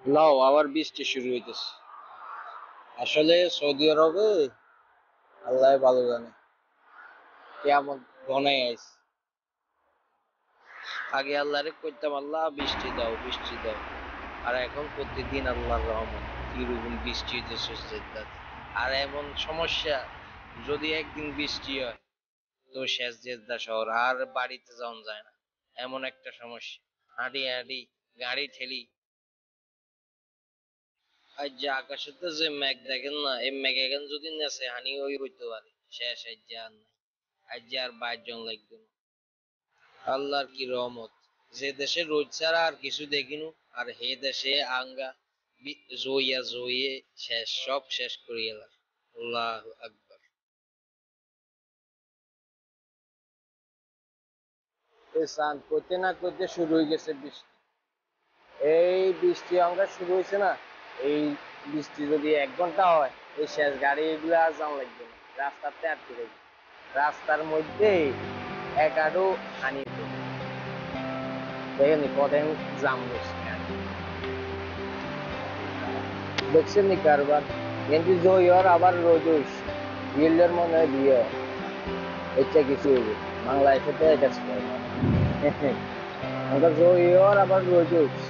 লাও আবার বৃষ্টি শুরু হইতেছে। আসলে সৌদি আরবে আল্লাহ ভালো জানে কেমন ঘনাই আইছে। আগে আল্লাহরে কইতাম আল্লাহ বৃষ্টি দাও বৃষ্টি দাও, আর এখন প্রতিদিন আল্লাহর রহমত কিরকম বৃষ্টি হইতেছে জেদ্দাত। আর এমন সমস্যা, যদি একদিন বৃষ্টি হয় তো শেষ জেদ্দা শহর, আর বাড়িতে যাওয়া যায় না, এমন একটা সমস্যা। হাঁটি হাঁটি গাড়ি ঠেলি। আর যে আকাশেতে যে মেঘ দেখেন না, এই মেঘ এখন যদি নেচে হানি ওই হইতে পারে শেষ। আজ যে আর নাই, আজ যে আর 22 জন লাগবে না। আল্লাহর কি রহমত, যে দেশে রোদ ছাড়া আর কিছু দেখিনু, আর হে দেশে আঙ্গা জইয়া জইয়ে শেষ, সব শেষ করে এলাম। আল্লাহ আকবার। এই চাঁদ করতে না করতে শুরু হয়ে গেছে বৃষ্টি। এই বৃষ্টি আমরা শুরু হয়েছে না, এই বৃষ্টি যদি 1 ঘন্টা হয়, এই শেষ গাড়ি এগুলো আর যাওয়া লাগবে না, রাস্তাতে আটকে থাকবে। রাস্তার মধ্যে একাডো হানি দেখেনি কদিন জাম হয়েছে গাড়ি। দেখছেন নি কারবার, কিন্তু জই হওয়ার আবার রোদ হইস, বিয়ের মনে হয় বিয়ে হয়। ইচ্ছা কিছু হইবে বাংলাদেশে তো এটা ছিল। আমরা জই হওয়ার আবার রোদ হইস।